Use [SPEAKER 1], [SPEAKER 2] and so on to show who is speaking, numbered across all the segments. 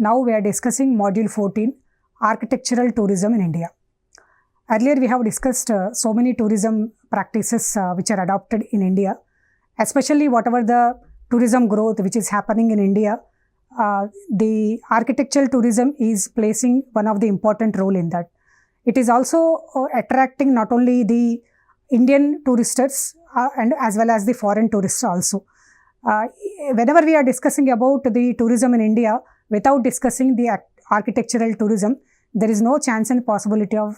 [SPEAKER 1] Now we are discussing Module 14, Architectural Tourism in India. Earlier we have discussed so many tourism practices which are adopted in India, especially whatever the tourism growth which is happening in India. The architectural tourism is placing one of the important role in that. It is also attracting not only the Indian tourists and as well as the foreign tourists also. Whenever we are discussing about the tourism in India, without discussing the architectural tourism, there is no chance and possibility of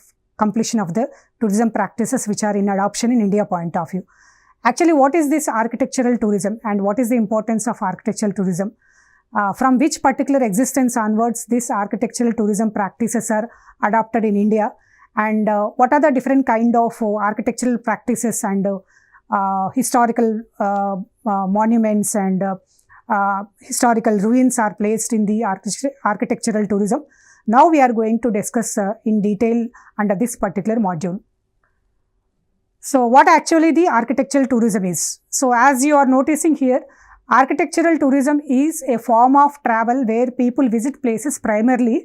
[SPEAKER 1] completion of the tourism practices which are in adoption in India point of view. Actually, what is this architectural tourism and what is the importance of architectural tourism? From which particular existence onwards this architectural tourism practices are adopted in India, and what are the different kind of architectural practices and historical monuments and historical ruins are placed in the architectural tourism. Now we are going to discuss in detail under this particular module. So what actually the architectural tourism is? So as you are noticing here, architectural tourism is a form of travel where people visit places primarily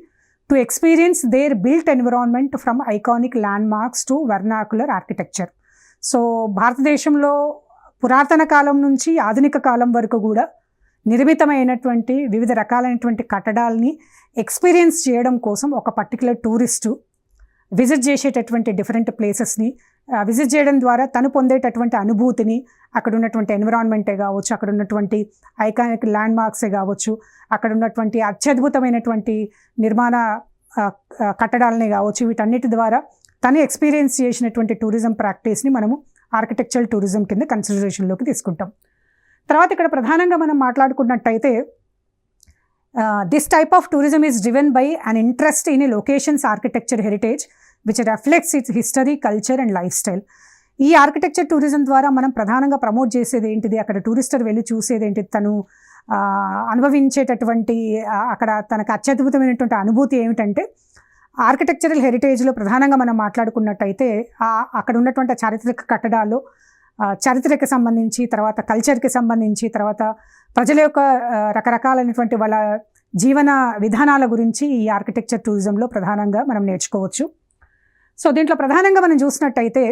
[SPEAKER 1] to experience their built environment from iconic landmarks to vernacular architecture. So భారతదేశంలో పురాతన కాలం నుంచి ఆధునిక కాలం వరకు కూడా నిర్మితమైనటువంటి వివిధ రకాలైనటువంటి కట్టడాలని experience చేయడం కోసం ఒక పర్టికులర్ టూరిస్టు విజిట్ చేసేటటువంటి డిఫరెంట్ ప్లేసెస్ని విజిట్ చేయడం ద్వారా తను పొందేటటువంటి అనుభూతిని, అక్కడ ఉన్నటువంటి ఎన్విరాన్మెంటే కావచ్చు, అక్కడ ఉన్నటువంటి ఐకానిక్ ల్యాండ్ మార్క్సే కావచ్చు, అక్కడ ఉన్నటువంటి అత్యద్భుతమైనటువంటి నిర్మాణ కట్టడాలనే కావచ్చు, వీటన్నిటి ద్వారా తను ఎక్స్పీరియన్స్ చేసినటువంటి టూరిజం ప్రాక్టీస్ని మనము ఆర్కిటెక్చరల్ టూరిజం కింద కన్సిడరేషన్లోకి తీసుకుంటాం. తర్వాత ఇక్కడ ప్రధానంగా మనం మాట్లాడుకున్నట్టయితే this type of tourism is driven by an interest in a locations architecture heritage which reflects its history, culture and lifestyle. ఈ ఆర్కిటెక్చర్ టూరిజం ద్వారా మనం ప్రధానంగా ప్రమోట్ చేసేది ఏంటిది, అక్కడ టూరిస్టర్ వెళ్ళి చూసేది ఏంటిది, తను అనుభవించేటటువంటి అక్కడ తనకు అత్యద్భుతమైనటువంటి అనుభూతి ఏమిటంటే ఆర్కిటెక్చరల్ హెరిటేజ్లో ప్రధానంగా మనం మాట్లాడుకున్నట్టయితే అక్కడ ఉన్నటువంటి చారిత్రక కట్టడాలు, చరిత్రకి సంబంధించి, తర్వాత కల్చర్కి సంబంధించి, తర్వాత ప్రజల యొక్క రకరకాలైనటువంటి వాళ్ళ జీవన విధానాల గురించి ఈ ఆర్కిటెక్చర్ టూరిజంలో ప్రధానంగా మనం నేర్చుకోవచ్చు. సో దీంట్లో ప్రధానంగా మనం చూసినట్టయితే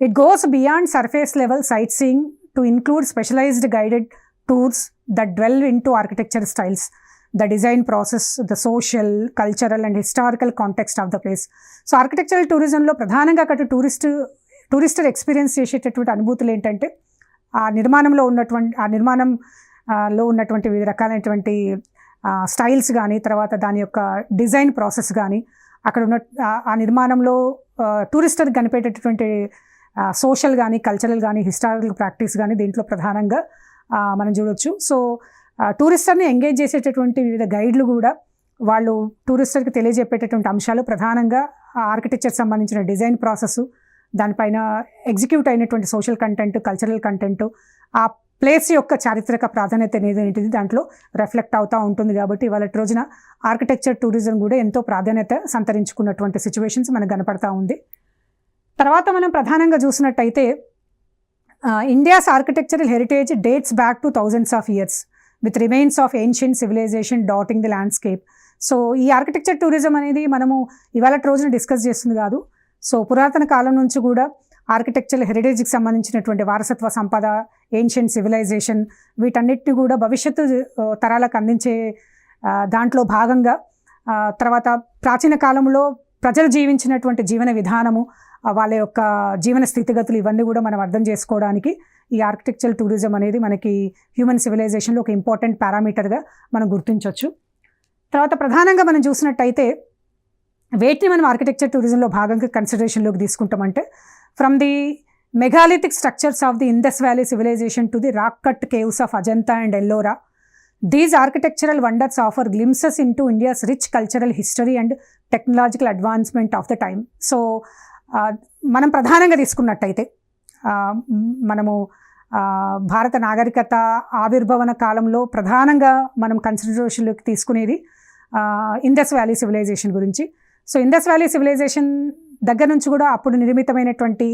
[SPEAKER 1] it goes beyond surface level sightseeing to include specialised guided tours that dwell into architecture styles, the design process, the social, cultural and historical context of the place. So architectural టూరిజంలో ప్రధానంగా అక్కడ Tourister experience చేసేటటువంటి అనుభూతులు ఏంటంటే ఆ నిర్మాణంలో ఉన్నటువంటి వివిధ రకాలైనటువంటి స్టైల్స్ కానీ, తర్వాత దాని యొక్క డిజైన్ ప్రాసెస్ కానీ, అక్కడ ఉన్న ఆ నిర్మాణంలో టూరిస్టర్కి కనిపేటటువంటి సోషల్ కానీ, కల్చరల్ కానీ, హిస్టారికల్ ప్రాక్టీస్ కానీ దీంట్లో ప్రధానంగా మనం చూడవచ్చు. సో టూరిస్టర్ని ఎంగేజ్ చేసేటటువంటి వివిధ గైడ్లు కూడా వాళ్ళు టూరిస్టర్కి తెలియజెప్పేటటువంటి అంశాలు ప్రధానంగా ఆర్కిటెక్చర్ సంబంధించిన డిజైన్ ప్రాసెస్, దానిపైన ఎగ్జిక్యూట్ అయినటువంటి సోషల్ కంటెంట్, కల్చరల్ కంటెంట్, ఆ ప్లేస్ యొక్క చారిత్రక ప్రాధాన్యత అనేది దాంట్లో రిఫ్లెక్ట్ అవుతూ ఉంటుంది. కాబట్టి ఇవాళ రోజున ఆర్కిటెక్చర్ టూరిజం కూడా ఎంతో ప్రాధాన్యత సంతరించుకున్నటువంటి సిచ్యువేషన్స్ మనకు కనపడతా ఉంది. తర్వాత మనం ప్రధానంగా చూసినట్టయితే India's architectural heritage dates back to thousands of years with remains of ancient civilization dotting the landscape. So ఈ ఆర్కిటెక్చర్ టూరిజం అనేది మనము ఇవాళ రోజున డిస్కస్ చేస్తుంది కాదు. సో పురాతన కాలం నుంచి కూడా ఆర్కిటెక్చరల్ హెరిటేజ్కి సంబంధించినటువంటి వారసత్వ సంపద, ఏన్షియంట్ సివిలైజేషన్, వీటన్నిటిని కూడా భవిష్యత్తు తరాలకు అందించే దాంట్లో భాగంగా తర్వాత ప్రాచీన కాలంలో ప్రజలు జీవించినటువంటి జీవన విధానము, వాళ్ళ యొక్క జీవన స్థితిగతులు, ఇవన్నీ కూడా మనం అర్థం చేసుకోవడానికి ఈ ఆర్కిటెక్చరల్ టూరిజం అనేది మనకి హ్యూమన్ సివిలైజేషన్లో ఒక ఇంపార్టెంట్ పారామీటర్గా మనం గుర్తించవచ్చు. తర్వాత ప్రధానంగా మనం చూసినట్టయితే వేటిని మనం ఆర్కిటెక్చర్ టూరిజంలో భాగంగా కన్సిడరేషన్లోకి తీసుకుంటామంటే from the megalithic structures of the Indus Valley Civilisation to the rock cut caves of Ajanta and Ellora, these architectural wonders offer glimpses into India's rich cultural history and technological advancement of the time. So మనం ప్రధానంగా తీసుకున్నట్టయితే మనము భారత నాగరికత ఆవిర్భవన కాలంలో ప్రధానంగా మనం కన్సిడరేషన్లోకి తీసుకునేది ఇండస్ వ్యాలీ సివిలైజేషన్ గురించి. సో ఇండస్ వ్యాలీ సివిలైజేషన్ దగ్గర నుంచి కూడా అప్పుడు నిర్మితమైనటువంటి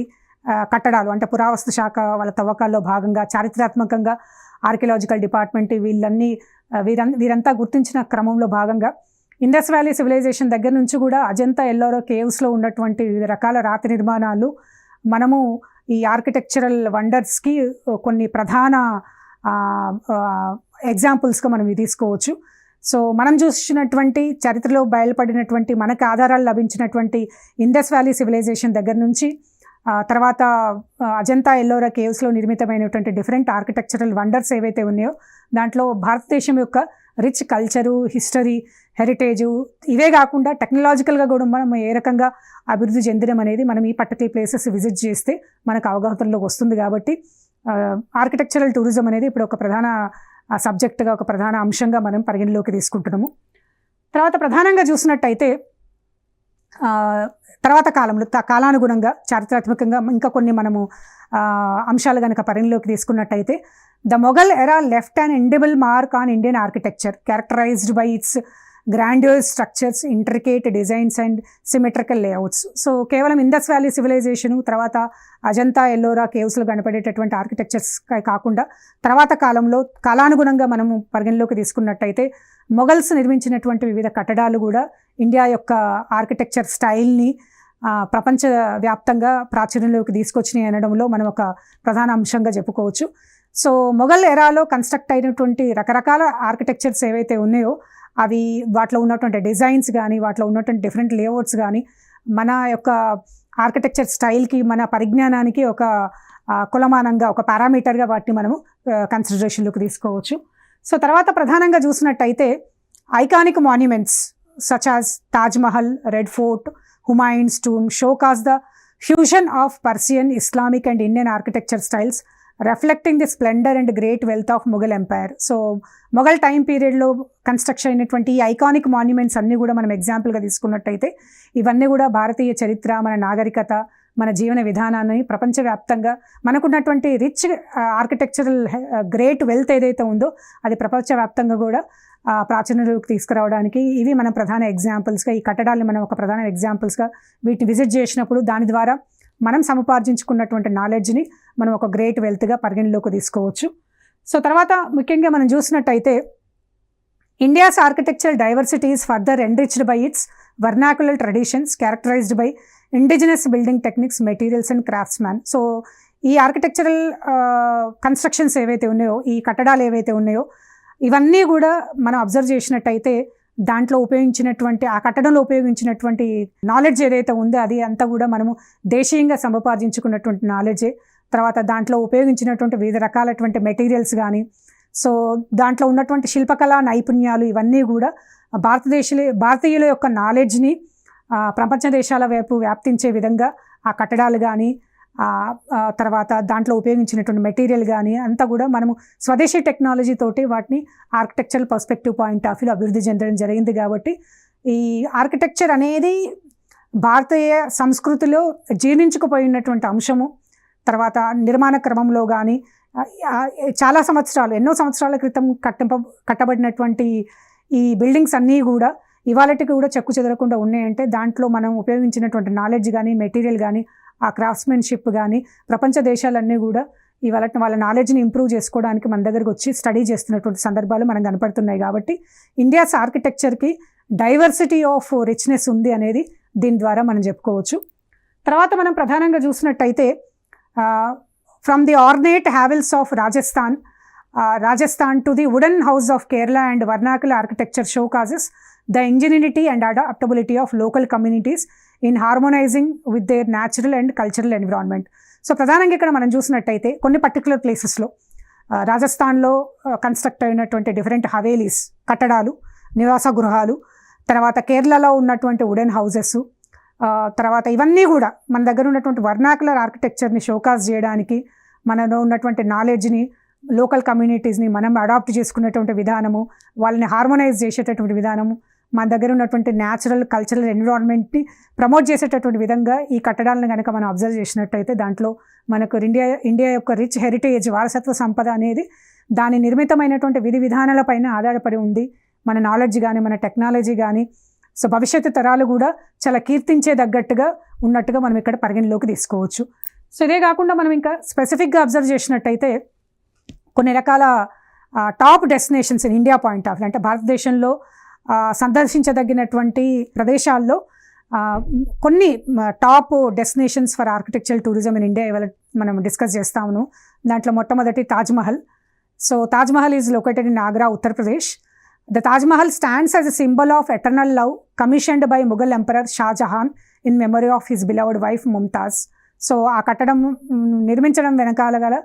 [SPEAKER 1] కట్టడాలు, అంటే పురావస్తు శాఖ వాళ్ళ తవ్వకాల్లో భాగంగా చారిత్రాత్మకంగా ఆర్కియలాజికల్ డిపార్ట్మెంట్ వీరంతా గుర్తించిన క్రమంలో భాగంగా ఇండస్ వ్యాలీ సివిలైజేషన్ దగ్గర నుంచి కూడా అజంతా ఎల్లోరా కేవ్స్లో ఉన్నటువంటి వివిధ రకాల రాతి నిర్మాణాలు మనము ఈ ఆర్కిటెక్చరల్ వండర్స్కి కొన్ని ప్రధాన ఎగ్జాంపుల్స్గా మనం ఇది తీసుకోవచ్చు. సో మనం చూసినటువంటి చరిత్రలో బయలుపడినటువంటి మనకు ఆధారాలు లభించినటువంటి ఇండస్ వ్యాలీ సివిలైజేషన్ దగ్గర నుంచి తర్వాత అజంతా ఎల్లోరా కేవ్స్లో నిర్మితమైనటువంటి డిఫరెంట్ ఆర్కిటెక్చరల్ వండర్స్ ఏవైతే ఉన్నాయో దాంట్లో భారతదేశం యొక్క రిచ్ కల్చరు, హిస్టరీ, హెరిటేజు ఇవే కాకుండా టెక్నాలజికల్గా కూడా మనం ఏ రకంగా అభివృద్ధి చెందడం అనేది మనం ఈ పర్టికులర్ ప్లేసెస్ విజిట్ చేస్తే మనకు అవగాహనలోకి వస్తుంది. కాబట్టి ఆర్కిటెక్చరల్ టూరిజం అనేది ఇప్పుడు ఒక ప్రధాన సబ్జెక్టుగా, ఒక ప్రధాన అంశంగా మనం పరిగణలోకి తీసుకుంటున్నాము. తర్వాత ప్రధానంగా చూసినట్టయితే తర్వాత కాలంలో కాలానుగుణంగా చారిత్రాత్మకంగా ఇంకా కొన్ని మనము అంశాలు కనుక పరిగణలోకి తీసుకున్నట్టయితే the Mughal era left and indelible mark on Indian architecture characterised by its grandeur structures, intricate designs and symmetrical layouts. So కేవలం ఇండస్ వ్యాలీ సివిలైజేషను, తర్వాత అజంతా ఎల్లోరా కేవ్స్లో కనపడేటటువంటి ఆర్కిటెక్చర్స్ కాకుండా తర్వాత కాలంలో కాలానుగుణంగా మనము పరిగణలోకి తీసుకున్నట్టయితే మొఘల్స్ నిర్మించినటువంటి వివిధ కట్టడాలు కూడా ఇండియా యొక్క ఆర్కిటెక్చర్ స్టైల్ని ప్రపంచవ్యాప్తంగా ప్రాచుర్యంలోకి తీసుకొచ్చినాయి అనడంలో మనం ఒక ప్రధాన అంశంగా చెప్పుకోవచ్చు. సో మొఘల్ ఎరాలో కన్స్ట్రక్ట్ అయినటువంటి రకరకాల ఆర్కిటెక్చర్స్ ఏవైతే ఉన్నాయో అవి వాటిలో ఉన్నటువంటి డిజైన్స్ కానీ, వాటిలో ఉన్నటువంటి డిఫరెంట్ లేఅవుట్స్ కానీ మన యొక్క ఆర్కిటెక్చర్ స్టైల్కి, మన పరిజ్ఞానానికి ఒక కులమానంగా, ఒక పారామీటర్గా వాటిని మనము కన్సిడరేషన్లోకి తీసుకోవచ్చు. సో తర్వాత ప్రధానంగా చూసినట్టయితే iconic monuments such as Taj Mahal, Red Fort, Humayun's Tomb showcases the fusion of Persian, Islamic and Indian architecture styles reflecting the splendour and great wealth of Mughal empire. So Mughal time పీరియడ్లో కన్స్ట్రక్షన్ అయినటువంటి ఈ ఐకానిక్ మాన్యుమెంట్స్ అన్నీ కూడా మనం ఎగ్జాంపుల్గా తీసుకున్నట్టయితే ఇవన్నీ కూడా భారతీయ చరిత్ర, మన నాగరికత, మన జీవన విధానాన్ని ప్రపంచవ్యాప్తంగా మనకున్నటువంటి రిచ్ ఆర్కిటెక్చరల్ గ్రేట్ వెల్త్ ఏదైతే ఉందో అది ప్రపంచవ్యాప్తంగా కూడా ప్రాచుర్యంలోకి తీసుకురావడానికి ఇవి మనం ప్రధాన ఎగ్జాంపుల్స్గా, ఈ కట్టడాలను మనం ఒక ప్రధాన ఎగ్జాంపుల్స్గా వీటిని విజిట్ చేసినప్పుడు దాని ద్వారా మనం సముపార్జించుకున్నటువంటి నాలెడ్జ్ని మనం ఒక గ్రేట్ వెల్త్గా పరిగణలోకి తీసుకోవచ్చు. సో తర్వాత ముఖ్యంగా మనం చూసినట్టయితే India's architectural diversity is further enriched by its vernacular traditions characterised by indigenous building techniques, materials and craftsman. So ఈ ఆర్కిటెక్చరల్ కన్స్ట్రక్షన్స్ ఏవైతే ఉన్నాయో, ఈ కట్టడాలు ఏవైతే ఉన్నాయో ఇవన్నీ కూడా మనం అబ్జర్వ్ చేసినట్టయితే దాంట్లో ఉపయోగించినటువంటి ఆ కట్టడంలో ఉపయోగించినటువంటి నాలెడ్జ్ ఏదైతే ఉందో అది అంతా కూడా మనము దేశీయంగా సముపార్జించుకున్నటువంటి నాలెడ్జే. తర్వాత దాంట్లో ఉపయోగించినటువంటి వివిధ రకాలటువంటి మెటీరియల్స్ కానీ, సో దాంట్లో ఉన్నటువంటి శిల్పకళా నైపుణ్యాలు ఇవన్నీ కూడా భారతీయుల యొక్క నాలెడ్జ్ని ప్రపంచ దేశాల వైపు వ్యాప్తించే విధంగా ఆ కట్టడాలు కానీ, తర్వాత దాంట్లో ఉపయోగించినటువంటి మెటీరియల్ కానీ అంతా కూడా మనము స్వదేశీ టెక్నాలజీ తోటి వాటిని ఆర్కిటెక్చరల్ పర్స్పెక్టివ్ పాయింట్ ఆఫ్ వ్యూలో అభివృద్ధి చెందడం జరిగింది. కాబట్టి ఈ ఆర్కిటెక్చర్ అనేది భారతీయ సంస్కృతిలో జీర్ణించుకుపోయినటువంటి అంశము. తర్వాత నిర్మాణ క్రమంలో కానీ చాలా సంవత్సరాలు, ఎన్నో సంవత్సరాల క్రితం కట్టబడినటువంటి ఈ బిల్డింగ్స్ అన్నీ కూడా ఇవాళటికి కూడా చెక్కు చెదరకుండా ఉన్నాయంటే దాంట్లో మనం ఉపయోగించినటువంటి నాలెడ్జ్ కానీ, మెటీరియల్ కానీ, ఆ క్రాఫ్ట్స్మెన్షిప్ కానీ ప్రపంచ దేశాలన్నీ కూడా ఇవాళ వాళ్ళ నాలెడ్జ్ని ఇంప్రూవ్ చేసుకోవడానికి మన దగ్గరకు వచ్చి స్టడీ చేస్తున్నటువంటి సందర్భాలు మనం కనపడుతున్నాయి. కాబట్టి ఇండియాస్ ఆర్కిటెక్చర్కి డైవర్సిటీ ఆఫ్ రిచ్నెస్ ఉంది అనేది దీని ద్వారా మనం చెప్పుకోవచ్చు. తర్వాత మనం ప్రధానంగా చూసినట్టయితే from the ornate havelis of Rajasthan to the wooden house of Kerala and vernacular architecture showcases the ingenuity and adaptability of local communities in harmonising with their natural and cultural environment. So ప్రధానంగా ఇక్కడ మనం చూసినట్టయితే కొన్ని పర్టికులర్ ప్లేసెస్లో రాజస్థాన్లో construct అయినటువంటి different havelis, కట్టడాలు, నివాస గృహాలు, తర్వాత కేరళలో ఉన్నటువంటి వుడెన్ హౌసెస్, తర్వాత ఇవన్నీ కూడా మన దగ్గర ఉన్నటువంటి వర్నాకులర్ ఆర్కిటెక్చర్ని షోకాస్ చేయడానికి, మనలో ఉన్నటువంటి నాలెడ్జ్ని, లోకల్ కమ్యూనిటీస్ని మనం అడాప్ట్ చేసుకునేటువంటి విధానము, వాళ్ళని హార్మోనైజ్ చేసేటటువంటి విధానము, మన దగ్గర ఉన్నటువంటి న్యాచురల్ కల్చరల్ ఎన్విరాన్మెంట్ని ప్రమోట్ చేసేటటువంటి విధంగా ఈ కట్టడాలను కనుక మనం అబ్జర్వ్ చేసినట్టయితే దాంట్లో మనకు ఇండియా యొక్క రిచ్ హెరిటేజ్, వారసత్వ సంపద అనేది దాని నిర్మితమైనటువంటి విధి విధానాలపైన ఆధారపడి ఉంది. మన నాలెడ్జ్ కానీ, మన టెక్నాలజీ కానీ, సో భవిష్యత్తు తరాలు కూడా చాలా కీర్తించేదగ్గట్టుగా ఉన్నట్టుగా మనం ఇక్కడ పరిగణలోకి తీసుకోవచ్చు. సో ఇదే కాకుండా మనం ఇంకా స్పెసిఫిక్గా అబ్జర్వ్ చేసినట్టయితే కొన్ని రకాల top destinations in India point of view, అంటే భారతదేశంలో సందర్శించదగినటువంటి ప్రదేశాల్లో కొన్ని top destinations for architectural tourism in India ఇవాళ మనం డిస్కస్ చేస్తాము. దాంట్లో మొట్టమొదటి Taj Mahal. So Taj Mahal is located in Agra, Uttar Pradesh. The Taj Mahal stands as a symbol of eternal love commissioned by Mughal Emperor Shah Jahan in memory of his beloved wife Mumtaz. So ఆ కట్టడం నిర్మించడం వెనకాల గల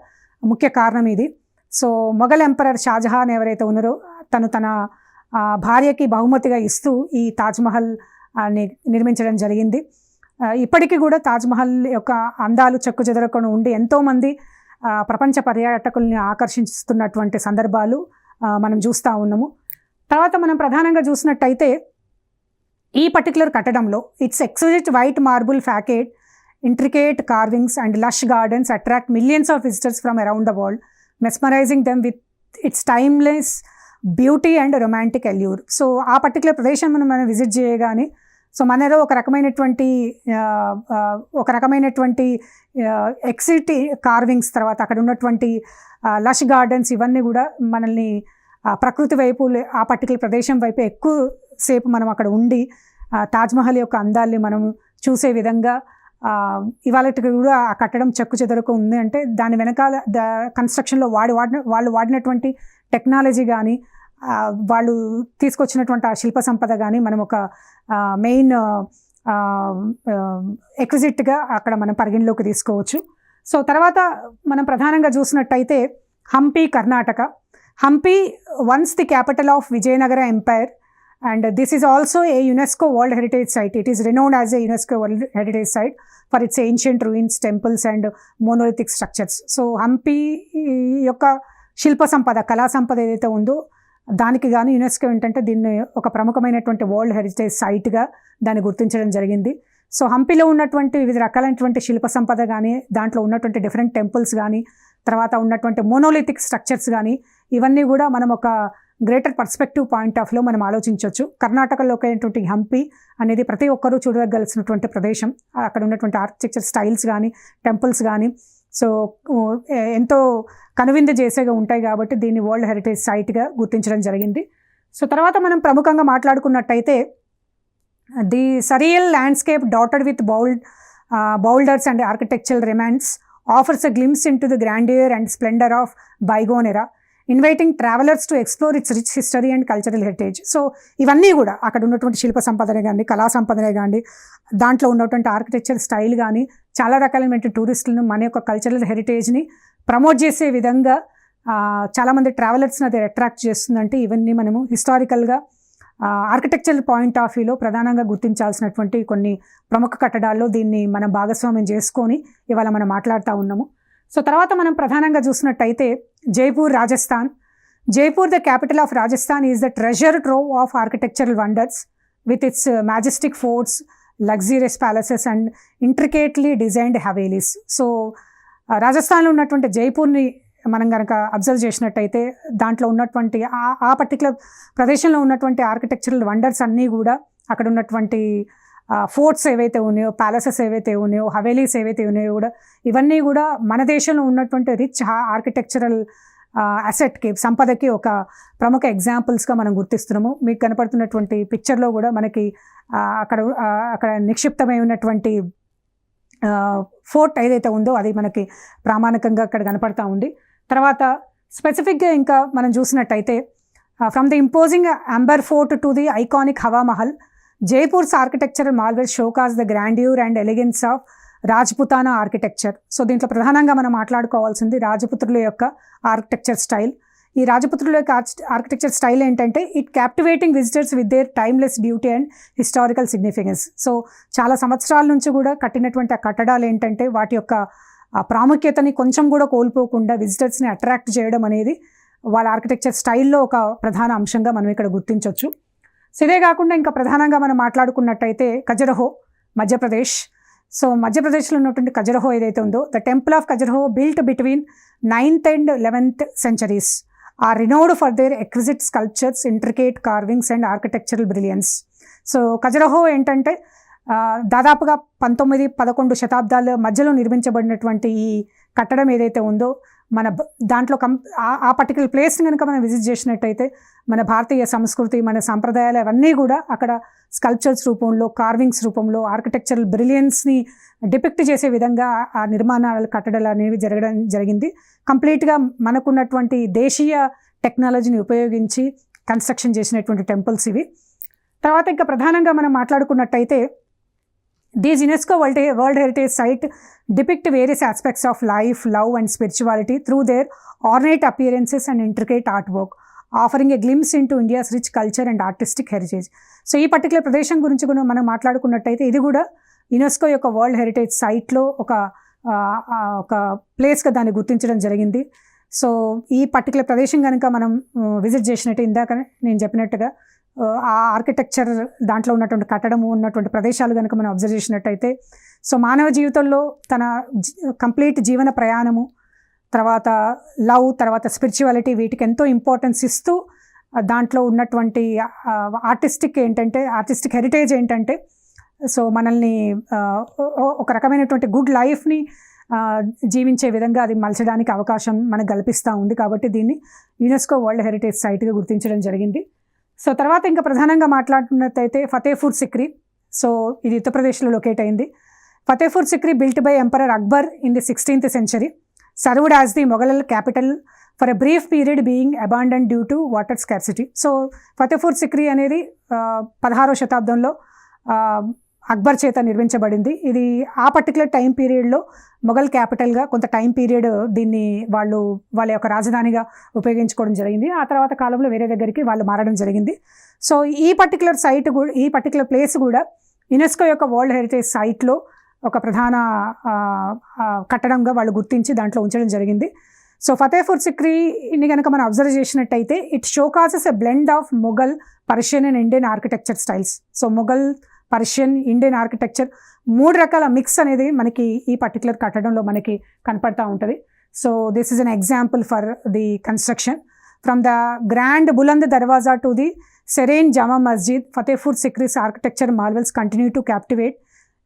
[SPEAKER 1] ముఖ్య కారణం ఇది. సో మొఘల్ ఎంపరర్ షాజహాన్ ఎవరైతే ఉన్నారో తను తన భార్యకి బహుమతిగా ఇస్తూ ఈ తాజ్మహల్ నిర్మించడం జరిగింది. ఇప్పటికీ కూడా తాజ్మహల్ యొక్క అందాలు చెక్కు చెదరకుండా ఉండి ఎంతోమంది ప్రపంచ పర్యాటకుల్ని ఆకర్షిస్తున్నటువంటి సందర్భాలు మనం చూస్తూ ఉన్నాము. తర్వాత మనం ప్రధానంగా చూసినట్టయితే ఈ పర్టికులర్ కట్టడంలో its exquisite white marble facade, intricate carvings and lush gardens attract millions of visitors from around the world, mesmerising them with its timeless beauty and romantic allure. So ఆ పర్టికులర్ ప్రదేశం మనం విజిట్ చేయగానే so మనలో ఒక రకమైనటువంటి ఎక్సిటీ carvings, తర్వాత అక్కడ ఉన్నటువంటి లష్ గార్డెన్స్ ఇవన్నీ కూడా మనల్ని ప్రకృతి వైపు ఆ పర్టికులర్ ప్రదేశం వైపు ఎక్కువ సేపు మనం అక్కడ ఉండి తాజ్మహల్ యొక్క అందాల్ని మనం చూసే విధంగా ఇవాళకి కూడా ఆ కట్టడం చెక్కు చెదరకు ఉంది. అంటే దాని వెనకాల కన్స్ట్రక్షన్లో వాళ్ళు వాడినటువంటి టెక్నాలజీ కానీ వాళ్ళు తీసుకొచ్చినటువంటి ఆ శిల్ప సంపద కానీ మనం ఒక మెయిన్ ఎక్విజిట్గా అక్కడ మనం పరిగణలోకి తీసుకోవచ్చు. సో తర్వాత మనం ప్రధానంగా చూసినట్టయితే Hampi, Karnataka. Hampi, once the capital of Vijayanagara Empire, and this is also a UNESCO World Heritage Site. It is renowned as a UNESCO World Heritage Site for its ancient ruins, temples and monolithic structures. So Hampi యొక్క శిల్ప సంపద, కళా సంపద ఏదైతే ఉందో దానికి గాను UNESCO ఏంటంటే దీన్ని ఒక ప్రముఖమైనటువంటి వరల్డ్ హెరిటేజ్ సైట్గా దాన్ని గుర్తించడం జరిగింది. సో హంపిలో ఉన్నటువంటి వివిధ రకాలైనటువంటి శిల్ప సంపద కానీ, దాంట్లో ఉన్నటువంటి డిఫరెంట్ టెంపుల్స్ కానీ, తర్వాత ఉన్నటువంటి మోనోలిథిక్ స్ట్రక్చర్స్ కానీ ఇవన్నీ కూడా మనం ఒక గ్రేటర్ పర్స్పెక్టివ్ పాయింట్ ఆఫ్ వ్యూలో మనం ఆలోచించవచ్చు. కర్ణాటకలో ఉన్నటువంటి హంపి అనేది ప్రతి ఒక్కరూ చూడగలిసినటువంటి ప్రదేశం. అక్కడ ఉన్నటువంటి ఆర్కిటెక్చర్ స్టైల్స్ కానీ, టెంపుల్స్ కానీ సో ఎంతో కనువిందు చేసేగా ఉంటాయి కాబట్టి దీన్ని వరల్డ్ హెరిటేజ్ సైట్గా గుర్తించడం జరిగింది. సో తర్వాత మనం ప్రముఖంగా మాట్లాడుకున్నట్టయితే the surreal landscape dotted with boulders and architectural remains offers a glimpse into the grandeur and splendor of bygone era, inviting travelers to explore its rich history and cultural heritage. So ఇవన్నీ కూడా అక్కడ ఉన్నటువంటి శిల్ప సంపదనే కానీ, కళా సంపదనే కానీ, దాంట్లో ఉన్నటువంటి architecture style కానీ చాలా రకాలైన టూరిస్టులను మన యొక్క కల్చరల్ హెరిటేజ్ని ప్రమోట్ చేసే విధంగా చాలామంది ట్రావెలర్స్ని అది అట్రాక్ట్ చేస్తుందంటే ఇవన్నీ మనము హిస్టారికల్గా ఆర్కిటెక్చరల్ పాయింట్ ఆఫ్ వ్యూలో ప్రధానంగా గుర్తించాల్సినటువంటి కొన్ని ప్రముఖ కట్టడాల్లో దీన్ని మనం భాగస్వామ్యం చేసుకొని ఇవాళ మనం మాట్లాడుతూ ఉన్నాము. సో తర్వాత మనం ప్రధానంగా చూసినట్టయితే Jaipur, Rajasthan. Jaipur, the capital of Rajasthan, is the treasure trove of architectural wonders with its majestic forts, luxurious palaces and intricately designed havelis. So రాజస్థాన్లో ఉన్నటువంటి జైపూర్ని మనం కనుక అబ్జర్వ్ చేసినట్టయితే దాంట్లో ఉన్నటువంటి ఆ పర్టికులర్ ప్రదేశంలో ఉన్నటువంటి ఆర్కిటెక్చరల్ వండర్స్ అన్నీ కూడా అక్కడ ఉన్నటువంటి ఫోర్ట్స్ ఏవైతే ఉన్నాయో, ప్యాలెసెస్ ఏవైతే ఉన్నాయో, హవేలీస్ ఏవైతే ఉన్నాయో కూడా ఇవన్నీ కూడా మన దేశంలో ఉన్నటువంటి రిచ్ ఆర్కిటెక్చరల్ అసెట్కి, సంపదకి ఒక ప్రముఖ ఎగ్జాంపుల్స్గా మనం గుర్తిస్తున్నాము. మీకు కనపడుతున్నటువంటి పిక్చర్లో కూడా మనకి అక్కడ నిక్షిప్తమై ఉన్నటువంటి ఫోర్ట్ ఏదైతే ఉందో అది మనకి ప్రామాణికంగా అక్కడ కనపడతా ఉంది. తర్వాత స్పెసిఫిక్గా ఇంకా మనం చూసినట్టయితే from the imposing Amber Fort to the iconic Hawa Mahal, Jaipur's architectural marvel showcases the grandeur and elegance of Rajputana architecture. So దీంట్లో ప్రధానంగా మనం మాట్లాడుకోవాల్సింది రాజపుత్రుల యొక్క ఆర్కిటెక్చర్ స్టైల్. ఈ రాజపుత్రుల యొక్క ఆర్కిటెక్చర్ స్టైల్ ఏంటంటే it captivating visitors with there timeless beauty and historical significance. So చాలా సంవత్సరాల నుంచి కూడా కట్టినటువంటి ఆ కట్టడాలు ఏంటంటే వాటి యొక్క ప్రాముఖ్యతని కొంచెం కూడా కోల్పోకుండా విజిటర్స్ని అట్రాక్ట్ చేయడం అనేది వాళ్ళ ఆర్కిటెక్చర్ స్టైల్లో ఒక ప్రధాన అంశంగా మనం ఇక్కడ గుర్తించవచ్చు. సో ఇదే కాకుండా ఇంకా ప్రధానంగా మనం మాట్లాడుకున్నట్టయితే ఖజురహో, మధ్యప్రదేశ్. సో మధ్యప్రదేశ్లో ఉన్నటువంటి ఖజురహో ఏదైతే ఉందో, the temple of Khajuraho built between 9th and 11th centuries are renowned for their exquisite sculptures, intricate carvings and architectural brilliance. So Khajuraho ఏంటంటే దాదాపుగా 19-11 శతాబ్దాల మధ్యలో నిర్మించబడినటువంటి ఈ కట్టడం ఏదైతే ఉందో మన దాంట్లో ఆ పర్టికులర్ ప్లేస్ని కనుక మనం విజిట్ చేసినట్టయితే మన భారతీయ సంస్కృతి, మన సంప్రదాయాలు అవన్నీ కూడా అక్కడ స్కల్ప్చర్స్ రూపంలో, కార్వింగ్స్ రూపంలో, ఆర్కిటెక్చరల్ బ్రిలియన్స్ని డిపిక్ట్ చేసే విధంగా ఆ నిర్మాణాలు, కట్టడాలు అనేవి జరిగింది. కంప్లీట్గా మనకున్నటువంటి దేశీయ టెక్నాలజీని ఉపయోగించి కన్స్ట్రక్షన్ చేసినటువంటి టెంపుల్స్ ఇవి. తర్వాత ఇంకా ప్రధానంగా మనం మాట్లాడుకున్నట్టయితే these UNESCO world heritage Site depict various aspects of life, love and spirituality through their ornate appearances and intricate art work, offering a glimpse into India's rich culture and artistic heritage. So ఈ particular ప్రదేశం గురించి కూడా మనం మాట్లాడుకున్నట్టయితే ఇది కూడా UNESCO యొక్క world heritage సైట్లో ఒక ప్లేస్గా దాన్ని గుర్తించడం జరిగింది. సో ఈ పర్టికులర్ ప్రదేశం కనుక మనం విజిట్ చేసినట్టు, ఇందాక నేను చెప్పినట్టుగా ఆ ఆర్కిటెక్చర్ దాంట్లో ఉన్నటువంటి కట్టడము ఉన్నటువంటి ప్రదేశాలు కనుక మనం అబ్జర్వ్ చేసినట్టయితే, సో మానవ జీవితంలో తన కంప్లీట్ జీవన ప్రయాణము, తర్వాత లవ్, తర్వాత స్పిరిచువాలిటీ, వీటికి ఎంతో ఇంపార్టెన్స్ ఇస్తూ దాంట్లో ఉన్నటువంటి ఆర్టిస్టిక్ హెరిటేజ్ ఏంటంటే, సో మనల్ని ఒక రకమైనటువంటి గుడ్ లైఫ్ని జీవించే విధంగా అది మలచడానికి అవకాశం మనకు కల్పిస్తూ ఉంది. కాబట్టి దీన్ని యునెస్కో వరల్డ్ హెరిటేజ్ సైట్గా గుర్తించడం జరిగింది. సో తర్వాత ఇంకా ప్రధానంగా మాట్లాడుతున్నట్టయితే ఫతేపూర్ సిక్రీ. సో ఇది ఉత్తరప్రదేశ్లో లొకేట్ అయింది. Fatehpur Sikri built by emperor Akbar in the 16th century, served as the Mughal capital for a brief period being abandon due to water scarcity. So Fatehpur Sikri అనేది 16వ శతాబ్దంలో అక్బర్ చేత నిర్మించబడింది. ఇది ఆ పర్టికులర్ టైం పీరియడ్లో మొఘల్ క్యాపిటల్గా కొంత టైం పీరియడ్ దీన్ని వాళ్ళ యొక్క రాజధానిగా ఉపయోగించుకోవడం జరిగింది. ఆ తర్వాత కాలంలో వేరే దగ్గరికి వాళ్ళు మారడం జరిగింది. సో ఈ పర్టికులర్ ప్లేస్ కూడా యునెస్కో యొక్క వరల్డ్ హెరిటేజ్ సైట్లో ఒక ప్రధాన కట్టడంగా వాళ్ళు గుర్తించి దాంట్లో ఉంచడం జరిగింది. సో ఫతేపూర్ సిక్రీని కనుక మనం అబ్జర్వ్ చేసినట్టయితే it showcases a blend of Mughal, Persian and Indian architecture styles. So Mughal, Persian, Indian architecture 3 రకాల మిక్స్ అనేది మనకి ఈ పర్టికులర్ కట్టడంలో మనకి కనపడతా ఉంటుంది. So this is an example for the construction. From the grand Buland Darwaza to the serene Jama Masjid, Fatehpur Sikri's architecture marvels continue to captivate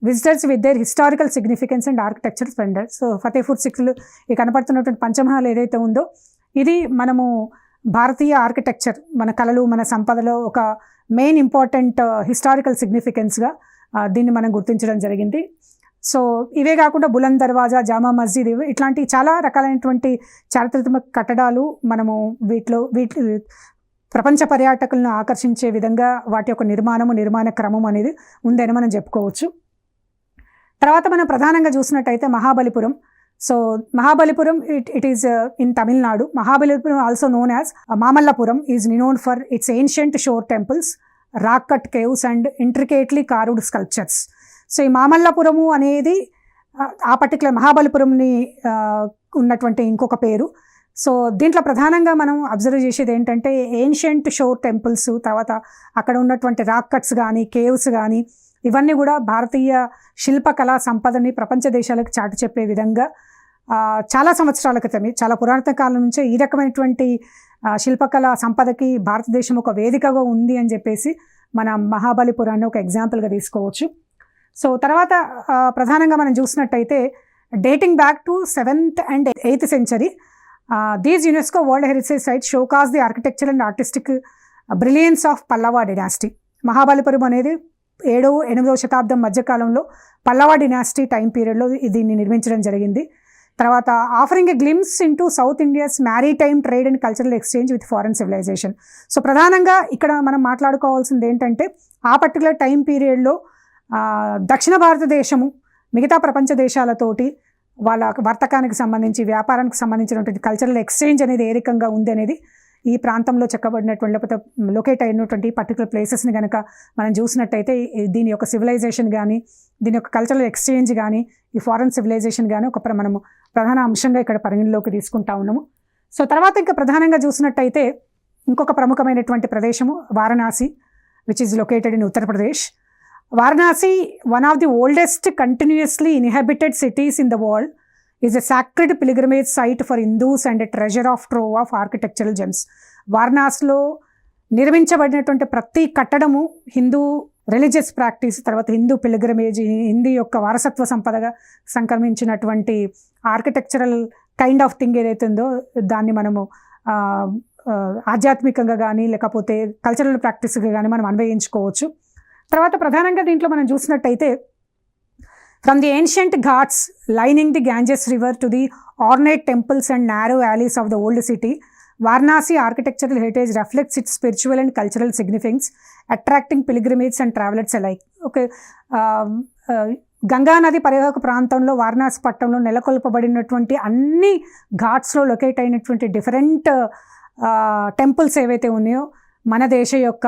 [SPEAKER 1] visitors with their historical significance and architecture splendour. So Fatehpur సిక్రీలో ఈ కనపడుతున్నటువంటి పంచమహల్ ఏదైతే ఉందో ఇది మనము భారతీయ ఆర్కిటెక్చర్, మన కళలు, మన సంపదలో ఒక మెయిన్ ఇంపార్టెంట్ హిస్టారికల్ సిగ్నిఫికెన్స్గా దీన్ని మనం గుర్తించడం జరిగింది. సో ఇవే కాకుండా బులంద్ దర్వాజా, జామా మస్జిద్, ఇట్లాంటి చాలా రకాలైనటువంటి చారిత్రాత్మక కట్టడాలు మనము వీటి ప్రపంచ పర్యాటకులను ఆకర్షించే విధంగా వాటి యొక్క నిర్మాణ క్రమం అనేది ఉందని మనం చెప్పుకోవచ్చు. తర్వాత మనం ప్రధానంగా చూసినట్టయితే Mahabalipuram. So Mahabalipuram it is in Tamil Nadu. Mahabalipuram also known as Mamallapuram is known for its ancient shore temples, rock cut caves and intricately carved sculptures. So ఈ మామల్లపురము అనేది ఆ పర్టికులర్ మహాబలిపురంని ఉన్నటువంటి ఇంకొక పేరు. సో దీంట్లో ప్రధానంగా మనం అబ్జర్వ్ చేసేది ఏంటంటే ఏన్షియంట్ షోర్ టెంపుల్స్, తర్వాత అక్కడ ఉన్నటువంటి రాక్ కట్స్ కానీ, కేవ్స్ కానీ, ఇవన్నీ కూడా భారతీయ శిల్పకళా సంపదని ప్రపంచ దేశాలకు చాటి చెప్పే విధంగా చాలా సంవత్సరాల క్రితమే, చాలా పురాతన కాలం నుంచే ఈ రకమైనటువంటి శిల్పకళా సంపదకి భారతదేశం ఒక వేదికగా ఉంది అని చెప్పేసి మన మహాబలిపురాన్ని ఒక ఎగ్జాంపుల్గా తీసుకోవచ్చు. సో తర్వాత ప్రధానంగా మనం చూసినట్టయితే dating back to 7th and 8th century, these UNESCO world heritage site showcase the architecture and artistic brilliance of Pallava dynasty. Mahabalipuram అనేది 7వ, 8వ శతాబ్దం మధ్యకాలంలో పల్లవ డినాసిటీ టైం పీరియడ్లో దీన్ని నిర్మించడం జరిగింది. తర్వాత offering a glimpse into South India's maritime trade and cultural exchange with foreign civilisation. So ప్రధానంగా ఇక్కడ మనం మాట్లాడుకోవాల్సింది ఏంటంటే ఆ పర్టికులర్ టైం పీరియడ్లో దక్షిణ భారతదేశము మిగతా ప్రపంచ దేశాలతోటి వాళ్ళ వర్తకానికి సంబంధించి, వ్యాపారానికి సంబంధించినటువంటి కల్చరల్ ఎక్స్చేంజ్ అనేది ఏ రకంగా ఉంది అనేది ఈ ప్రాంతంలో చెక్కబడినటువంటి లేకపోతే లొకేట్ అయినటువంటి పర్టికులర్ ప్లేసెస్ని కనుక మనం చూసినట్టయితే దీని యొక్క సివిలైజేషన్ కానీ, దీని యొక్క కల్చరల్ ఎక్స్చేంజ్ కానీ, ఈ ఫారెన్ సివిలైజేషన్ కానీ మనము ప్రధాన అంశంగా ఇక్కడ పరిగణలోకి తీసుకుంటా ఉన్నాము. సో తర్వాత ఇంకా ప్రధానంగా చూసినట్టయితే ఇంకొక ప్రముఖమైనటువంటి ప్రదేశము Varanasi, which is located in Uttar Pradesh. Varanasi, one of the oldest continuously inhabited cities in the world, is a sacred pilgrimage site for Hindus and a treasure of trove of architectural gems. వారణాసిలో నిర్మించబడినటువంటి ప్రతి కట్టడము హిందూ రిలీజియస్ ప్రాక్టీస్, తర్వాత Hindu pilgrimage, Hindu యొక్క వారసత్వ సంపదగా సంక్రమించినటువంటి architectural kind of thing ఏదైతే ఉందో దాన్ని మనము ఆధ్యాత్మికంగా కానీ లేకపోతే కల్చరల్ ప్రాక్టీస్గా కానీ మనం అన్వయించుకోవచ్చు. తర్వాత ప్రధానంగా దీంట్లో మనం చూసినట్టయితే from the ancient ghats lining the Ganges river to the ornate temples and narrow valleys of the old city, Varanasi architectural heritage reflects its spiritual and cultural significance, attracting pilgrimage and travellers alike. Okay, గంగానది పరివాహక ప్రాంతంలో వారణాసి పట్టణంలో నెలకొల్పబడినటువంటి అన్ని ఘాట్స్లో locate అయినటువంటి different temples ఏవైతే ఉన్నాయో మన దేశ యొక్క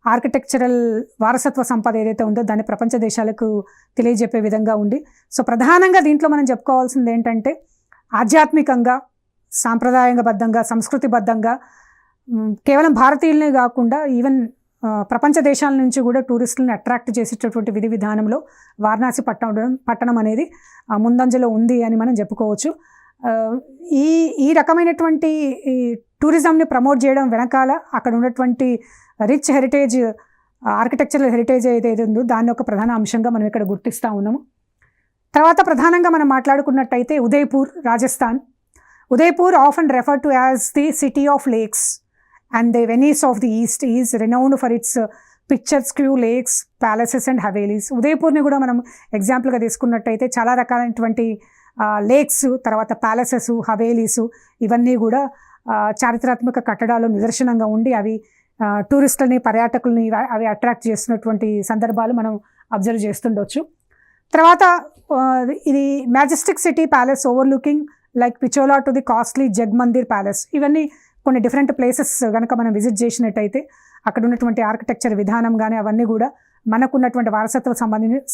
[SPEAKER 1] ఆర్కిటెక్చరల్ వారసత్వ సంపద ఏదైతే ఉందో దాన్ని ప్రపంచ దేశాలకు తెలియజెప్పే విధంగా ఉంది. సో ప్రధానంగా దీంట్లో మనం చెప్పుకోవాల్సింది ఏంటంటే ఆధ్యాత్మికంగా, సాంప్రదాయబద్ధంగా, సంస్కృతిబద్ధంగా కేవలం భారతీయులనే కాకుండా ఈవెన్ ప్రపంచ దేశాల నుంచి కూడా టూరిస్టులను అట్రాక్ట్ చేసేటటువంటి విధి విధానంలో వారణాసి పట్టణం అనేది ముందంజలో ఉంది అని మనం చెప్పుకోవచ్చు. ఈ రకమైనటువంటి టూరిజంని ప్రమోట్ చేయడం వెనకాల అక్కడ ఉన్నటువంటి రిచ్ హెరిటేజ్, ఆర్కిటెక్చరల్ హెరిటేజ్ ఏదైతే ఉందో దాన్ని ఒక ప్రధాన అంశంగా మనం ఇక్కడ గుర్తిస్తూ ఉన్నాము. తర్వాత ప్రధానంగా మనం మాట్లాడుకున్నట్టయితే Udaipur, Rajasthan. Udaipur often referred to as the city of lakes and the Venice of the East is renowned for its picturesque lakes, palaces and havelis. ఉదయపూర్ని కూడా మనం ఎగ్జాంపుల్గా తీసుకున్నట్టయితే చాలా రకాలైనటువంటి లేక్స్, తర్వాత ప్యాలెసెస్, హవేలీస్ ఇవన్నీ కూడా చారిత్రాత్మక కట్టడాలు నిదర్శనంగా ఉండి అవి టూరిస్టులని, పర్యాటకుల్ని అవి అట్రాక్ట్ చేస్తున్నటువంటి సందర్భాలు మనం అబ్జర్వ్ చేస్తుండొచ్చు. తర్వాత ఇది majestic City Palace overlooking Lake Pichola to the costly Jagmandir palace. ఇవన్నీ కొన్ని డిఫరెంట్ ప్లేసెస్ కనుక మనం విజిట్ చేసినట్టయితే అక్కడ ఉన్నటువంటి ఆర్కిటెక్చర్ విధానం కానీ అవన్నీ కూడా మనకున్నటువంటి వారసత్వ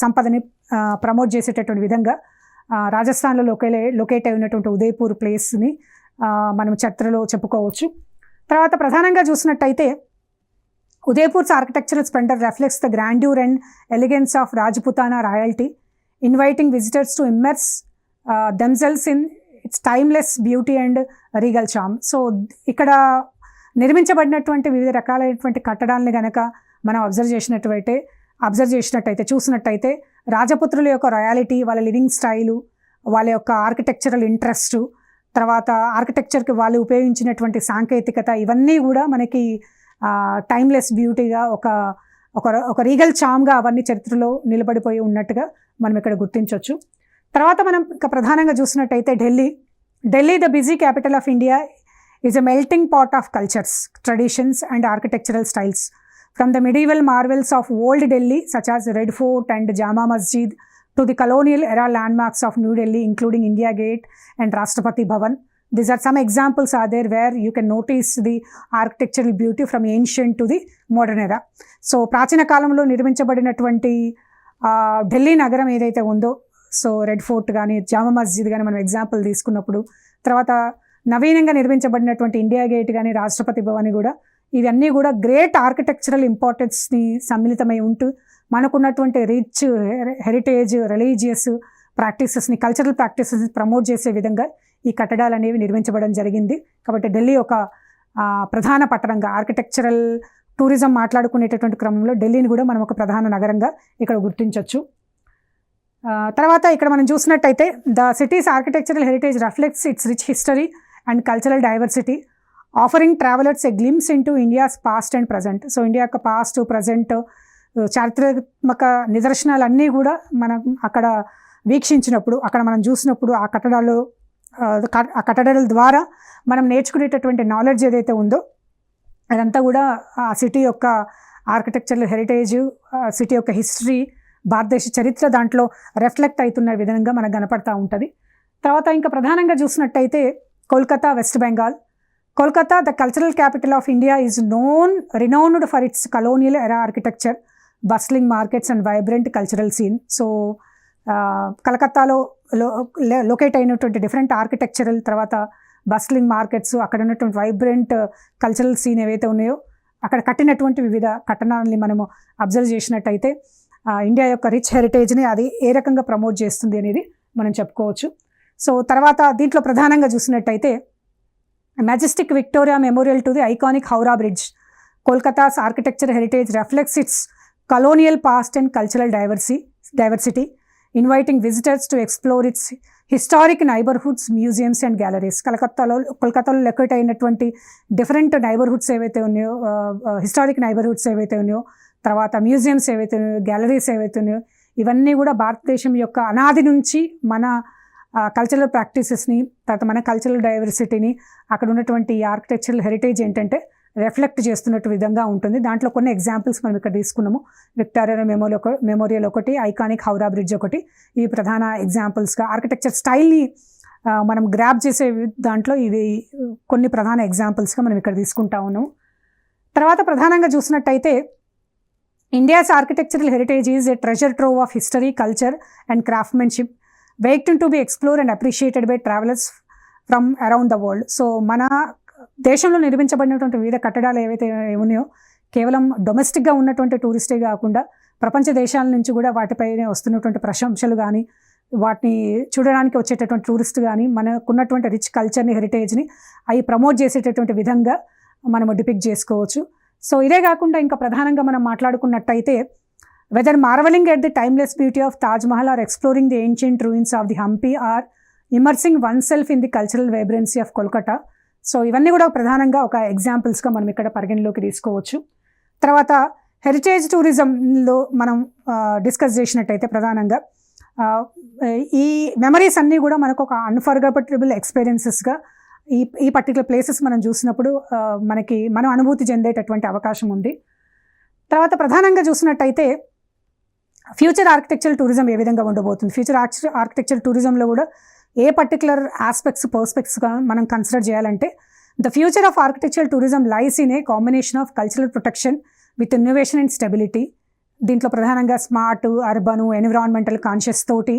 [SPEAKER 1] సంపదని ప్రమోట్ చేసేటటువంటి విధంగా రాజస్థాన్లో లొకేట్ అయి ఉన్నటువంటి ఉదయ్పూర్ ప్లేస్ని మనం చరిత్రలో చెప్పుకోవచ్చు. తర్వాత ప్రధానంగా చూసినట్టయితే Udaipur's architectural splendour reflects the grandeur and elegance of Rajputana royalty, inviting visitors to immerse themselves in its timeless beauty and regal charm. So ఇక్కడ నిర్మించబడినటువంటి వివిధ రకాలైనటువంటి కట్టడాలని కనుక మనం అబ్జర్వ్ చేసినట్టయితే చూసినట్టయితే రాజపుత్రుల యొక్క రాయాలిటీ, వాళ్ళ లివింగ్ స్టైలు, వాళ్ళ యొక్క ఆర్కిటెక్చరల్ ఇంట్రెస్ట్, తర్వాత ఆర్కిటెక్చర్కి వాళ్ళు ఉపయోగించినటువంటి సాంకేతికత ఇవన్నీ కూడా మనకి టైమ్లెస్ బ్యూటీగా ఒక రీగల్ చామ్గా అవన్నీ చరిత్రలో నిలబడిపోయి ఉన్నట్టుగా మనం ఇక్కడ గుర్తించవచ్చు. తర్వాత మనం ఇంకా ప్రధానంగా చూసినట్టయితే Delhi the busy capital of India is a melting pot of cultures, traditions and architectural styles. From the medieval marvels of old Delhi such as Red Fort and Jama Masjid to the colonial era landmarks of New Delhi including India Gate and Rashtrapati Bhavan. These are some examples are there where you can notice the architectural beauty from ancient to the modern era. So ప్రాచీన కాలంలో నిర్మించబడినటువంటి ఢిల్లీ నగరం ఏదైతే ఉందో, so red fort కానీ జామా మస్జిద్ కానీ మనం example తీసుకున్నప్పుడు, తర్వాత నవీనంగా నిర్మించబడినటువంటి ఇండియా గేట్ కానీ రాష్ట్రపతి భవన్ కూడా ఇవన్నీ కూడా గ్రేట్ ఆర్కిటెక్చరల్ ఇంపార్టెన్స్ని సమ్మిళితమై ఉంటూ మనకున్నటువంటి రిచ్ హెరిటేజ్, రిలీజియస్ ప్రాక్టీసెస్ని, కల్చరల్ ప్రాక్టీసెస్ని ప్రమోట్ చేసే విధంగా ఈ కట్టడాలు అనేవి నిర్మించబడడం జరిగింది. కాబట్టి ఢిల్లీ ఒక ప్రధాన పట్టణంగా ఆర్కిటెక్చరల్ టూరిజం మాట్లాడుకునేటటువంటి క్రమంలో ఢిల్లీని కూడా మనం ఒక ప్రధాన నగరంగా ఇక్కడ గుర్తించవచ్చు. తర్వాత ఇక్కడ మనం చూసినట్టయితే the cities architectural heritage reflects it's rich history and cultural diversity, offering travellers a glimpse into India's past and present. So India యొక్క పాస్ట్, ప్రజెంట్ చారిత్రాత్మక నిదర్శనాలన్నీ కూడా మనం అక్కడ వీక్షించినప్పుడు, అక్కడ మనం చూసినప్పుడు ఆ కట్టడాల ద్వారా మనం నేర్చుకునేటటువంటి నాలెడ్జ్ ఏదైతే ఉందో అదంతా కూడా ఆ సిటీ యొక్క ఆర్కిటెక్చరల్ హెరిటేజ్, సిటీ యొక్క హిస్టరీ, భారతదేశ చరిత్ర దాంట్లో రిఫ్లెక్ట్ అవుతున్న విధంగా మనకు కనపడతా ఉంటుంది. తర్వాత ఇంకా ప్రధానంగా చూసినట్టయితే Kolkata, West Bengal. Kolkata, the cultural capital of India is renowned for its colonial era architecture, bustling markets and vibrant cultural scene. So కలకత్తాలో లొకేట్ అయినటువంటి డిఫరెంట్ ఆర్కిటెక్చరల్, తర్వాత బస్లింగ్ మార్కెట్స్, అక్కడ ఉన్నటువంటి వైబ్రెంట్ కల్చరల్ సీన్ ఏవైతే ఉన్నాయో అక్కడ కట్టినటువంటి వివిధ కట్టడాలని మనము అబ్జర్వ్ చేసినట్టయితే ఇండియా యొక్క రిచ్ హెరిటేజ్ని అది ఏ రకంగా ప్రమోట్ చేస్తుంది అనేది మనం చెప్పుకోవచ్చు. సో తర్వాత దీంట్లో ప్రధానంగా చూసినట్టయితే majestic Victoria Memorial to the iconic Howrah bridge. Kolkata's architecture heritage reflects its colonial past and cultural diversity, inviting visitors to explore its historic neighbourhoods, museums and galleries. కోల్కతాలో లొకేట్ అయినటువంటి డిఫరెంట్ నైబర్హుడ్స్ ఏవైతే ఉన్నాయో, హిస్టారిక్ నైబర్హుడ్స్ ఏవైతే ఉన్నాయో, తర్వాత museums ఏవైతే ఉన్నాయో, galleries ఏవైతే ఉన్నాయో, ఇవన్నీ కూడా భారతదేశం యొక్క అనాది నుంచి మన కల్చరల్ ప్రాక్టీసెస్ని, తర్వాత మన కల్చరల్ డైవర్సిటీని, అక్కడ ఉన్నటువంటి ఆర్కిటెక్చరల్ హెరిటేజ్ ఏంటంటే రిఫ్లెక్ట్ చేస్తున్నట్టు విధంగా ఉంటుంది. దాంట్లో కొన్ని ఎగ్జాంపుల్స్ మనం ఇక్కడ తీసుకున్నాము. విక్టోరియా మెమోరియల్ ఒకటి, ఐకానిక్ హౌరా బ్రిడ్జ్ ఒకటి. ఇవి ప్రధాన ఎగ్జాంపుల్స్గా ఆర్కిటెక్చర్ స్టైల్ని మనం గ్రాప్ చేసే దాంట్లో ఇవి కొన్ని ప్రధాన ఎగ్జాంపుల్స్గా మనం ఇక్కడ తీసుకుంటా ఉన్నాము. తర్వాత ప్రధానంగా చూసినట్టయితే India's architectural heritage is a treasure trove of history, culture and craftsmanship waiting to be explore and appreciated by travellers from around the world. So మన దేశంలో నిర్మించబడినటువంటి వివిధ కట్టడాలు ఏవైతే ఉన్నాయో కేవలం డొమెస్టిక్గా ఉన్నటువంటి టూరిస్టే కాకుండా ప్రపంచ దేశాల నుంచి కూడా వాటిపైనే వస్తున్నటువంటి ప్రశంసలు కానీ, వాటిని చూడడానికి వచ్చేటటువంటి టూరిస్ట్ కానీ మనకున్నటువంటి రిచ్ కల్చర్ని, హెరిటేజ్ని అవి ప్రమోట్ చేసేటటువంటి విధంగా మనము డిపిక్ట్ చేసుకోవచ్చు. సో ఇదే కాకుండా ఇంకా ప్రధానంగా మనం మాట్లాడుకున్నట్టయితే whether marvelling at the timeless beauty of Taj Mahal or exploring the ancient ruins of the Hampi or immersing oneself in the cultural vibrancy of Kolkata. So ఇవన్నీ కూడా ప్రధానంగా ఒక ఎగ్జాంపుల్స్గా మనం ఇక్కడ పరిగణలోకి తీసుకోవచ్చు. తర్వాత హెరిటేజ్ టూరిజంలో మనం డిస్కస్ చేసినట్టయితే ప్రధానంగా ఈ మెమరీస్ అన్నీ కూడా మనకు ఒక అన్ఫర్గెటబుల్ ఎక్స్పీరియన్సెస్గా ఈ పర్టికులర్ ప్లేసెస్ మనం చూసినప్పుడు మనం అనుభూతి చెందేటటువంటి అవకాశం ఉంది. తర్వాత ప్రధానంగా చూసినట్టయితే ఫ్యూచర్ ఆర్కిటెక్చరల్ టూరిజం ఏ విధంగా ఉండబోతుంది, ఫ్యూచర్ ఆర్కిటెక్చరల్ టూరిజంలో కూడా ఏ పర్టికులర్ పర్స్పెక్ట్స్గా మనం కన్సిడర్ చేయాలంటే the future of architectural tourism lies in a combination of cultural protection with innovation and stability. దీంట్లో ప్రధానంగా స్మార్ట్, అర్బన్, ఎన్విరాన్మెంటల్ కాన్షియస్ తోటి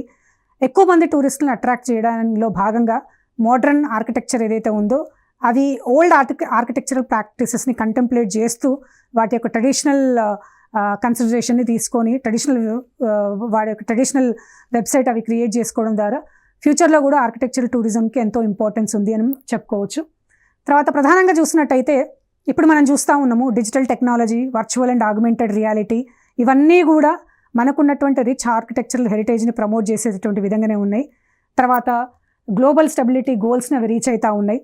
[SPEAKER 1] ఎక్కువ మంది టూరిస్టులను అట్రాక్ట్ చేయడంలో భాగంగా మోడర్న్ ఆర్కిటెక్చర్ ఏదైతే ఉందో అవి ఓల్డ్ ఆర్కిటెక్చరల్ ప్రాక్టీసెస్ని కంటెంప్లేట్ చేస్తూ వాటి యొక్క ట్రెడిషనల్ కన్సిడరేషన్ని తీసుకొని వాడి యొక్క ట్రెడిషనల్ వెబ్సైట్ అవి క్రియేట్ చేసుకోవడం ద్వారా ఫ్యూచర్లో కూడా ఆర్కిటెక్చరల్ టూరిజంకి ఎంతో ఇంపార్టెన్స్ ఉంది అని చెప్పుకోవచ్చు. తర్వాత ప్రధానంగా చూసినట్టయితే ఇప్పుడు మనం చూస్తూ ఉన్నాము digital technology, virtual and augmented reality, ఇవన్నీ కూడా మనకున్నటువంటి రిచ్ ఆర్కిటెక్చరల్ హెరిటేజ్ని ప్రమోట్ చేసేటటువంటి విధంగానే ఉన్నాయి. తర్వాత గ్లోబల్ స్టెబిలిటీ గోల్స్ని అవి రీచ్ అవుతూ ఉన్నాయి.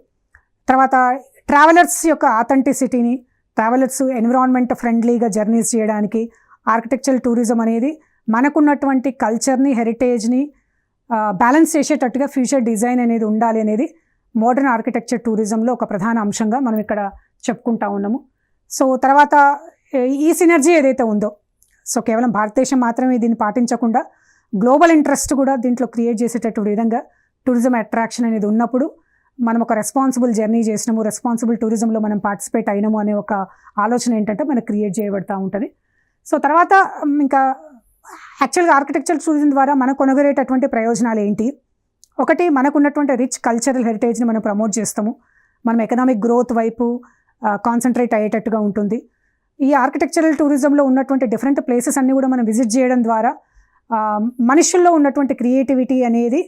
[SPEAKER 1] తర్వాత ట్రావెలర్స్ యొక్క ఆథెంటిసిటీని, ట్రావెలర్స్ ఎన్విరాన్మెంట్ ఫ్రెండ్లీగా జర్నీస్ చేయడానికి ఆర్కిటెక్చరల్ టూరిజం అనేది మనకున్నటువంటి కల్చర్ని, హెరిటేజ్ని బ్యాలెన్స్ చేసేటట్టుగా ఫ్యూచర్ డిజైన్ అనేది ఉండాలి అనేది మోడర్న్ ఆర్కిటెక్చర్ టూరిజంలో ఒక ప్రధాన అంశంగా మనం ఇక్కడ చెప్పుకుంటా ఉన్నాము. సో తర్వాత ఈ సినర్జీ ఏదైతే ఉందో, సో కేవలం భారతదేశం మాత్రమే దీన్ని పాటించకుండా గ్లోబల్ ఇంట్రెస్ట్ కూడా దీంట్లో క్రియేట్ చేసేటట్టు విధంగా టూరిజం అట్రాక్షన్ అనేది ఉన్నప్పుడు మనం ఒక రెస్పాన్సిబుల్ జర్నీ చేసినాము, రెస్పాన్సిబుల్ టూరిజంలో మనం పార్టిసిపేట్ అయినాము అనే ఒక ఆలోచన ఏంటంటే మనకు క్రియేట్ చేయబడుతూ ఉంటుంది. సో తర్వాత ఇంకా యాక్చువల్గా ఆర్కిటెక్చర్ టూరిజం ద్వారా మనకు కొనుగోలేటటువంటి ప్రయోజనాలు ఏంటి? ఒకటి, మనకున్నటువంటి రిచ్ కల్చరల్ హెరిటేజ్ని మనం ప్రమోట్ చేస్తాము, మనం ఎకనామిక్ గ్రోత్ వైపు కాన్సన్ట్రేట్ అయ్యేటట్టుగా ఉంటుంది. ఈ ఆర్కిటెక్చరల్ టూరిజంలో ఉన్నటువంటి డిఫరెంట్ ప్లేసెస్ అన్నీ కూడా మనం విజిట్ చేయడం ద్వారా మనుషుల్లో ఉన్నటువంటి క్రియేటివిటీ అనేది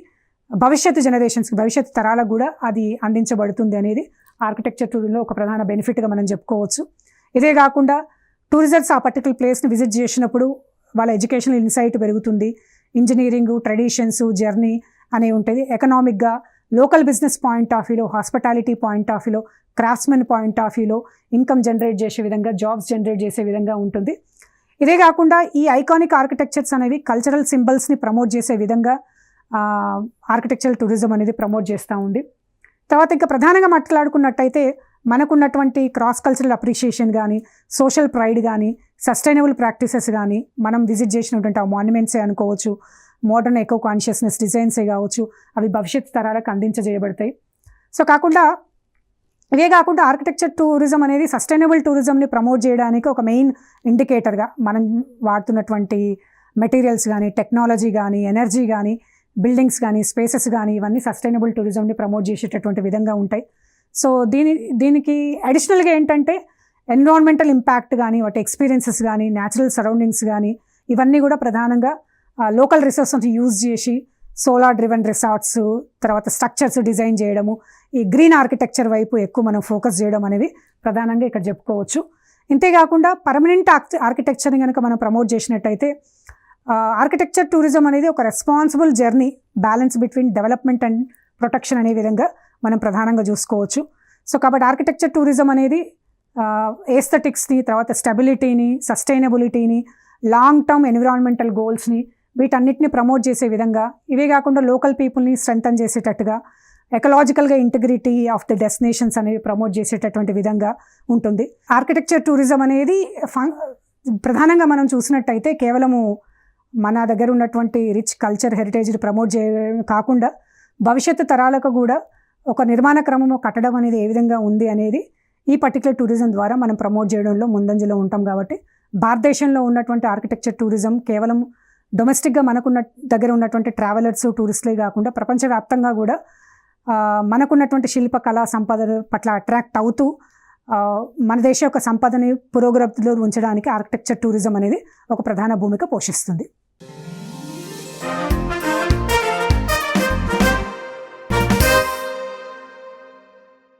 [SPEAKER 1] భవిష్యత్తు జనరేషన్స్కి, భవిష్యత్తు తరాలకు కూడా అది అందించబడుతుంది అనేది ఆర్కిటెక్చర్ టూరిజంలో ఒక ప్రధాన బెనిఫిట్గా మనం చెప్పుకోవచ్చు. ఇదే కాకుండా టూరిజర్స్ ఆ పర్టికులర్ ప్లేస్ని విజిట్ చేసినప్పుడు వాళ్ళ ఎడ్యుకేషనల్ ఇన్సైట్ పెరుగుతుంది, ఇంజనీరింగ్, ట్రెడిషన్స్, జర్నీ అనేవి ఉంటుంది. ఎకనామిక్గా, లోకల్ బిజినెస్ పాయింట్ ఆఫ్ వ్యూలో, హాస్పిటాలిటీ పాయింట్ ఆఫ్ వ్యూలో, క్రాఫ్ట్స్మెన్ పాయింట్ ఆఫ్ వ్యూలో ఇన్కమ్ జనరేట్ చేసే విధంగా, జాబ్స్ జనరేట్ చేసే విధంగా ఉంటుంది. ఇదే కాకుండా ఈ ఐకానిక్ ఆర్కిటెక్చర్స్ అనేవి కల్చరల్ సింబల్స్ని ప్రమోట్ చేసే విధంగా ఆర్కిటెక్చరల్ టూరిజం అనేది ప్రమోట్ చేస్తూ ఉంది. తర్వాత ఇంకా ప్రధానంగా మాట్లాడుకున్నట్టయితే మనకున్నటువంటి క్రాస్ కల్చరల్ అప్రిషియేషన్ కానీ, సోషల్ ప్రైడ్ కానీ, సస్టైనబుల్ ప్రాక్టీసెస్ కానీ, మనం విజిట్ చేసినటువంటి ఆ మాన్యుమెంట్సే అనుకోవచ్చు, మోడర్న్ ఎకో కాన్షియస్నెస్ డిజైన్సే కావచ్చు, అవి భవిష్యత్ తరాలకు అందించజేయబడతాయి. సో ఇవే కాకుండా ఆర్కిటెక్చర్ టూరిజం అనేది సస్టైనబుల్ టూరిజంని ప్రమోట్ చేయడానికి ఒక మెయిన్ ఇండికేటర్గా మనం వాడుతున్నటువంటి మెటీరియల్స్ కానీ, టెక్నాలజీ కానీ, ఎనర్జీ కానీ, బిల్డింగ్స్ కానీ, స్పేసెస్ కానీ, ఇవన్నీ సస్టైనబుల్ టూరిజంని ప్రమోట్ చేసేటటువంటి విధంగా ఉంటాయి. సో దీనికి అడిషనల్గా ఏంటంటే ఎన్విరాన్మెంటల్ ఇంపాక్ట్ కానీ, వాటి ఎక్స్పీరియన్సెస్ కానీ, న్యాచురల్ సరౌండింగ్స్ కానీ, ఇవన్నీ కూడా ప్రధానంగా లోకల్ రిసోర్సెస్ యూజ్ చేసి సోలార్ డ్రివెన్ రిసార్ట్స్, తర్వాత స్ట్రక్చర్స్ డిజైన్ చేయడము, ఈ గ్రీన్ ఆర్కిటెక్చర్ వైపు ఎక్కువ మనం ఫోకస్ చేయడం అనేవి ప్రధానంగా ఇక్కడ చెప్పుకోవచ్చు. ఇంతేకాకుండా పర్మనెంట్ ఆర్కిటెక్చర్ని కనుక మనం ప్రమోట్ చేసినట్టయితే ఆర్కిటెక్చర్ టూరిజం అనేది ఒక responsible journey, balance between development and protection అనే విధంగా మనం ప్రధానంగా చూసుకోవచ్చు. సో కాబట్టి ఆర్కిటెక్చర్ టూరిజం అనేది ఏస్థెటిక్స్ని, తర్వాత స్టెబిలిటీని, సస్టైనబిలిటీని, లాంగ్ టర్మ్ ఎన్విరాన్మెంటల్ గోల్స్ని, వీటన్నిటిని ప్రమోట్ చేసే విధంగా, ఇవే కాకుండా లోకల్ పీపుల్ని స్ట్రెంథన్ చేసేటట్టుగా, ఎకలాజికల్గా ఇంటిగ్రిటీ ఆఫ్ ది డెస్టినేషన్స్ అనేవి ప్రమోట్ చేసేటటువంటి విధంగా ఉంటుంది. ఆర్కిటెక్చర్ టూరిజం అనేది ప్రధానంగా మనం చూసినట్టయితే కేవలము మన దగ్గర ఉన్నటువంటి రిచ్ కల్చర్ హెరిటేజ్ని ప్రమోట్ చేయడం కాకుండా భవిష్యత్తు తరాలకు కూడా ఒక నిర్మాణ క్రమము కట్టడం అనేది ఏ విధంగా ఉంది అనేది ఈ పర్టికులర్ టూరిజం ద్వారా మనం ప్రమోట్ చేయడంలో ముందంజలో ఉంటాం. కాబట్టి భారతదేశంలో ఉన్నటువంటి ఆర్కిటెక్చర్ టూరిజం కేవలం డొమెస్టిక్గా మనకున్న దగ్గర ఉన్నటువంటి ట్రావెలర్స్, టూరిస్టులే కాకుండా ప్రపంచవ్యాప్తంగా కూడా మనకున్నటువంటి శిల్ప కళా సంపద పట్ల అట్రాక్ట్ అవుతూ మన దేశ యొక్క సంపదని పురోగతిలో ఉంచడానికి ఆర్కిటెక్చర్ టూరిజం అనేది ఒక ప్రధాన భూమిక పోషిస్తుంది.